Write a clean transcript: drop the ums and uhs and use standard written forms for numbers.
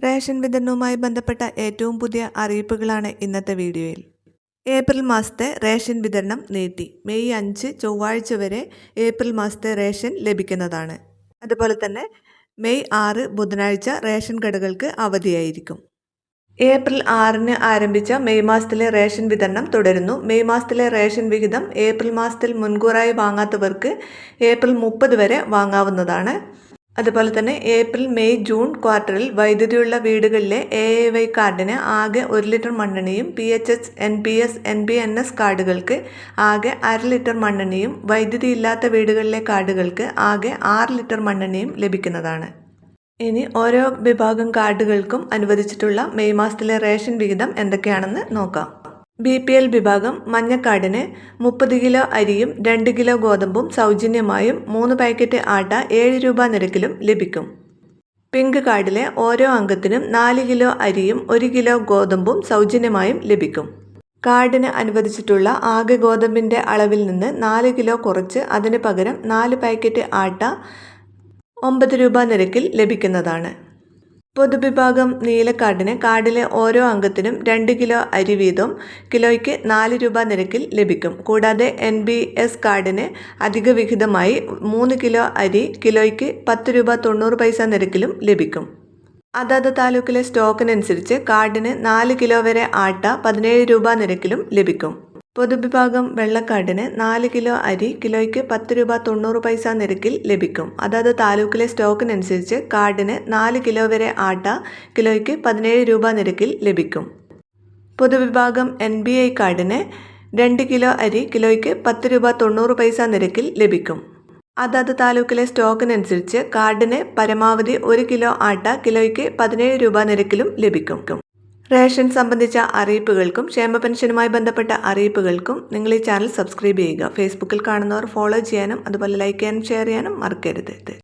Ration വിതരണവുമായി ബന്ധപ്പെട്ട ഏറ്റവും പുതിയ അറിയിപ്പുകളാണ് ഇന്നത്തെ വീഡിയോയിൽ. ഏപ്രിൽ മാസത്തെ റേഷൻ വിതരണം നീട്ടി. മെയ് 5 ചൊവ്വാഴ്ച വരെ ഏപ്രിൽ മാസത്തെ റേഷൻ ലഭിക്കുന്നതാണ്. അതുപോലെ തന്നെ മെയ് 6 ബുധനാഴ്ച റേഷൻ കടകൾക്ക് അവധിയായിരിക്കും. ഏപ്രിൽ 6 ആരംഭിച്ച മെയ് മാസത്തിലെ റേഷൻ വിതരണം തുടരുന്നു. മെയ് മാസത്തിലെ റേഷൻ വിഹിതം ഏപ്രിൽ മാസത്തിൽ മുൻകൂറായി വാങ്ങാത്തവർക്ക് ഏപ്രിൽ 30 വരെ വാങ്ങാവുന്നതാണ്. അതുപോലെ തന്നെ ഏപ്രിൽ മെയ് ജൂൺ ക്വാർട്ടറിൽ വൈദ്യുതിയുള്ള വീടുകളിലെ AAY കാർഡിന് ആകെ 1 ലിറ്റർ മണ്ണെണ്ണയും PHS, NPS, NBNS കാർഡുകൾക്ക് ആകെ 1/2 ലിറ്റർ മണ്ണെണ്ണയും വൈദ്യുതി ഇല്ലാത്ത വീടുകളിലെ കാർഡുകൾക്ക് ആകെ 6 ലിറ്റർ മണ്ണെണ്ണയും ലഭിക്കുന്നതാണ്. ഇനി ഓരോ വിഭാഗം കാർഡുകൾക്കും അനുവദിച്ചിട്ടുള്ള മെയ് മാസത്തിലെ റേഷൻ വിഹിതം എന്തൊക്കെയാണെന്ന് നോക്കാം. BPL വിഭാഗം മഞ്ഞക്കാർഡിന് 30 കിലോ അരിയും 2 കിലോ ഗോതമ്പും സൗജന്യമായും 3 പാക്കറ്റ് ആട്ട 7 രൂപ നിരക്കിലും ലഭിക്കും. പിങ്ക് കാർഡിലെ ഓരോ അംഗത്തിനും 4 കിലോ അരിയും 1 കിലോ ഗോതമ്പും സൗജന്യമായും ലഭിക്കും. കാർഡിന് അനുവദിച്ചിട്ടുള്ള ആകെ ഗോതമ്പിൻ്റെ അളവിൽ നിന്ന് 4 കിലോ കുറച്ച് അതിന് പകരം 4 പാക്കറ്റ് ആട്ട 9 രൂപ നിരക്കിൽ ലഭിക്കുന്നതാണ്. പൊതുവിഭാഗം നീലക്കാർഡിന് കാർഡിലെ ഓരോ അംഗത്തിനും 2 കിലോ അരി വീതം കിലോയ്ക്ക് 4 രൂപ നിരക്കിൽ ലഭിക്കും. കൂടാതെ NBS കാർഡിന് അധിക വിഹിതമായി 3 കിലോ അരി കിലോയ്ക്ക് 10 രൂപ 90 പൈസ നിരക്കിലും ലഭിക്കും. അതത് താലൂക്കിലെ സ്റ്റോക്കിനനുസരിച്ച് കാർഡിന് 4 കിലോ വരെ ആട്ട 17 രൂപ നിരക്കിലും ലഭിക്കും. പൊതുവിഭാഗം വെള്ളക്കാർഡിന് 4 കിലോ അരി കിലോയ്ക്ക് 10 രൂപ 90 പൈസ നിരക്കിൽ ലഭിക്കും. അതാത് താലൂക്കിലെ സ്റ്റോക്കിനനുസരിച്ച് കാർഡിന് 4 കിലോ വരെ ആട്ട കിലോയ്ക്ക് 17 രൂപ നിരക്കിൽ ലഭിക്കും. പൊതുവിഭാഗം NBI കാർഡിന് 2 കിലോ അരി കിലോയ്ക്ക് 10 രൂപ 90 പൈസ നിരക്കിൽ ലഭിക്കും. അതാത് താലൂക്കിലെ സ്റ്റോക്കിനനുസരിച്ച് കാർഡിന് പരമാവധി 1 കിലോ ആട്ട കിലോയ്ക്ക് 17 രൂപ നിരക്കിലും ലഭിക്കും. റേഷൻ സംബന്ധിച്ച അറിയിപ്പുകൾക്കും ക്ഷേമ പെൻഷനുമായി ബന്ധപ്പെട്ട അറിയിപ്പുകൾക്കും നിങ്ങൾ ഈ ചാനൽ സബ്സ്ക്രൈബ് ചെയ്യുക. ഫേസ്ബുക്കിൽ കാണുന്നവർ ഫോളോ ചെയ്യാനും അതുപോലെ ലൈക്ക് ചെയ്യാനും ഷെയർ ചെയ്യാനും മറക്കരുത്.